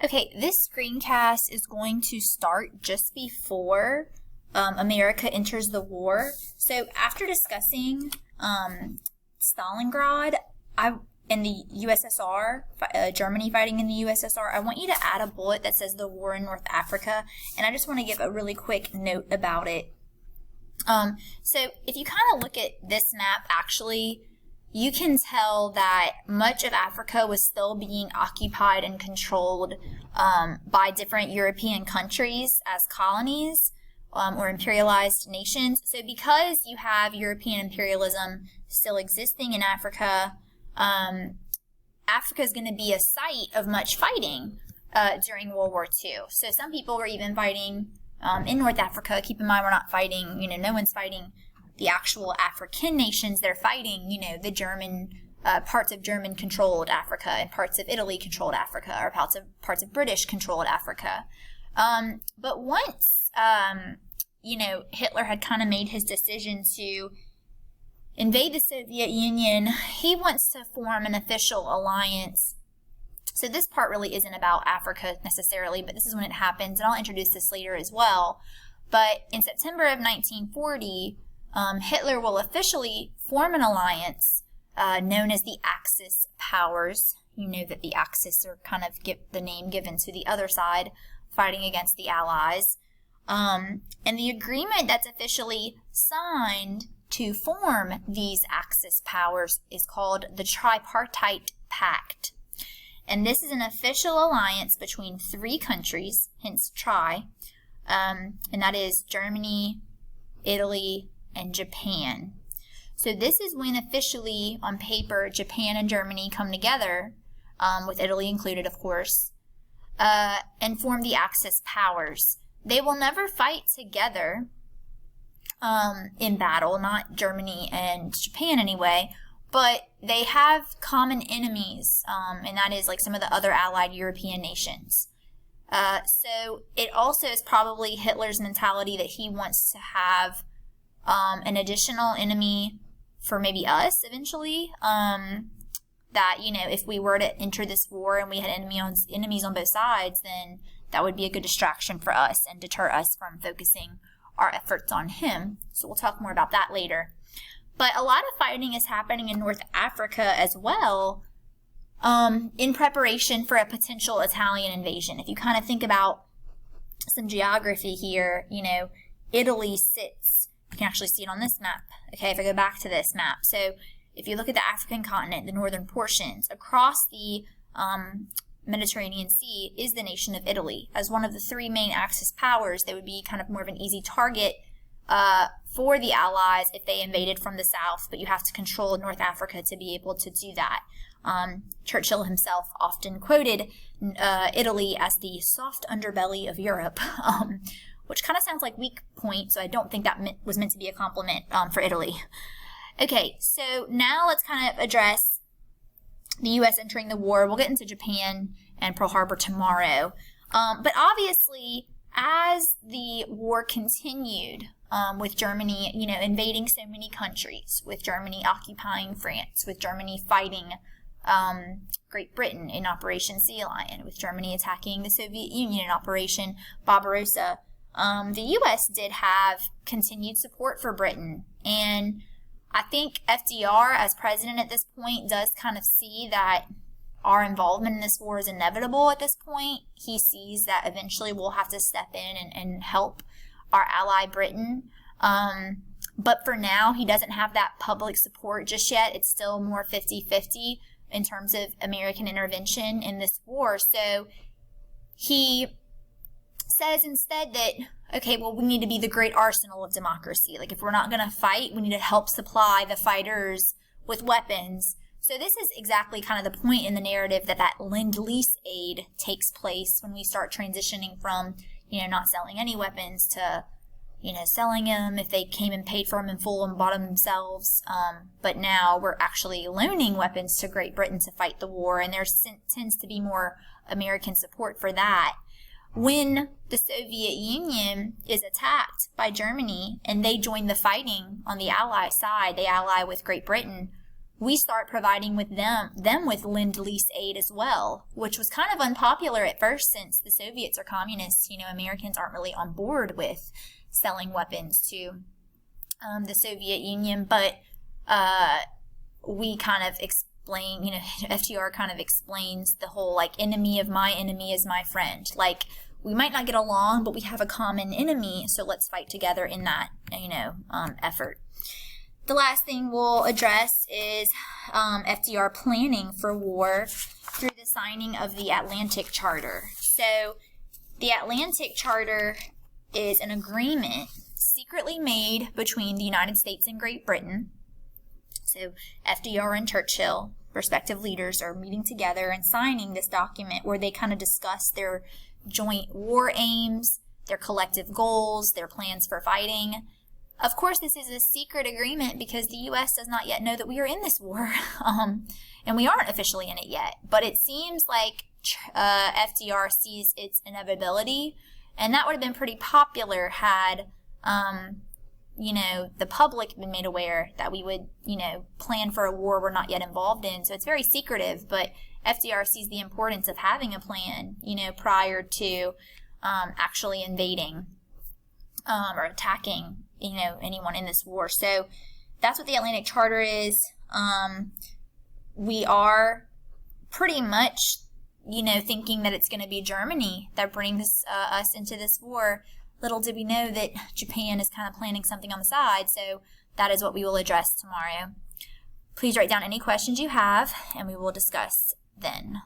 Okay, this screencast is going to start just before America enters the war. So after discussing Stalingrad and the USSR, Germany fighting in the USSR, I want you to add a bullet that says the war in North Africa, and I just want to give a really quick note about it. So if you kind of look at this map, actually, you can tell that much of Africa was still being occupied and controlled by different European countries as colonies or imperialized nations. So because you have European imperialism still existing in Africa, Africa is going to be a site of much fighting during World War II. So some people were even fighting in North Africa. Keep in mind, we're not fighting, no one's fighting the actual African nations. They're fighting, the German, parts of German-controlled Africa and parts of Italy-controlled Africa, or parts of British-controlled Africa. But once, Hitler had kind of made his decision to invade the Soviet Union, he wants to form an official alliance. So this part really isn't about Africa necessarily, but this is when it happens, and I'll introduce this later as well. But in September of 1940, Hitler will officially form an alliance known as the Axis powers. You know that the Axis are kind of the name given to the other side fighting against the Allies. And the agreement that's officially signed to form these Axis powers is called the Tripartite Pact. And this is an official alliance between three countries, hence tri, and that is Germany, Italy, and Japan. So this is when officially, on paper, Japan and Germany come together, with Italy included, of course, and form the Axis powers. They will never fight together in battle, not Germany and Japan anyway, but they have common enemies, and that is like some of the other allied European nations. So it also is probably Hitler's mentality that he wants to have an additional enemy for maybe us eventually, that, if we were to enter this war and we had enemies on both sides, then that would be a good distraction for us and deter us from focusing our efforts on him. So we'll talk more about that later. But a lot of fighting is happening in North Africa as well, in preparation for a potential Italian invasion. If you kind of think about some geography here, Italy sits, you can actually see it on this map, okay, if I go back to this map. So if you look at the African continent, the northern portions, across the Mediterranean Sea is the nation of Italy. As one of the three main Axis powers, they would be kind of more of an easy target for the Allies if they invaded from the south, but you have to control North Africa to be able to do that. Churchill himself often quoted Italy as the soft underbelly of Europe, which kind of sounds like weak point, so I don't think that was meant to be a compliment for Italy. Okay, so now let's kind of address the U.S. entering the war. We'll get into Japan and Pearl Harbor tomorrow. But obviously, as the war continued, with Germany, invading so many countries, with Germany occupying France, with Germany fighting Great Britain in Operation Sea Lion, with Germany attacking the Soviet Union in Operation Barbarossa, the U.S. did have continued support for Britain. And I think FDR, as president at this point, does kind of see that our involvement in this war is inevitable at this point. He sees that eventually we'll have to step in and help our ally Britain. But for now, he doesn't have that public support just yet. It's still more 50-50 in terms of American intervention in this war. So he says instead that, okay, well, we need to be the great arsenal of democracy. Like, if we're not going to fight, we need to help supply the fighters with weapons. So this is exactly kind of the point in the narrative that Lend-Lease aid takes place when we start transitioning from, not selling any weapons to, selling them if they came and paid for them in full and bought them themselves. But now we're actually loaning weapons to Great Britain to fight the war, and there tends to be more American support for that. When the Soviet Union is attacked by Germany and they join the fighting on the Allied side, they ally with Great Britain, we start providing with them with Lend-Lease aid as well, which was kind of unpopular at first since the Soviets are communists. Americans aren't really on board with selling weapons to the Soviet Union, but we kind of explain, FDR kind of explains the whole, enemy of my enemy is my friend. We might not get along, but we have a common enemy, so let's fight together in that, effort. The last thing we'll address is FDR planning for war through the signing of the Atlantic Charter. So the Atlantic Charter is an agreement secretly made between the United States and Great Britain. So FDR and Churchill, respective leaders, are meeting together and signing this document where they kind of discuss their joint war aims, their collective goals, their plans for fighting. Of course, this is a secret agreement because the U.S. does not yet know that we are in this war, and we aren't officially in it yet. But it seems like FDR sees its inevitability, and that would have been pretty popular had, the public been made aware that we would, plan for a war we're not yet involved in. So it's very secretive, but FDR sees the importance of having a plan, prior to actually invading or attacking anyone in this war. So that's what the Atlantic Charter is. We are pretty much, thinking that it's going to be Germany that brings us into this war. Little did we know that Japan is kind of planning something on the side. So that is what we will address tomorrow. Please write down any questions you have, and we will discuss then.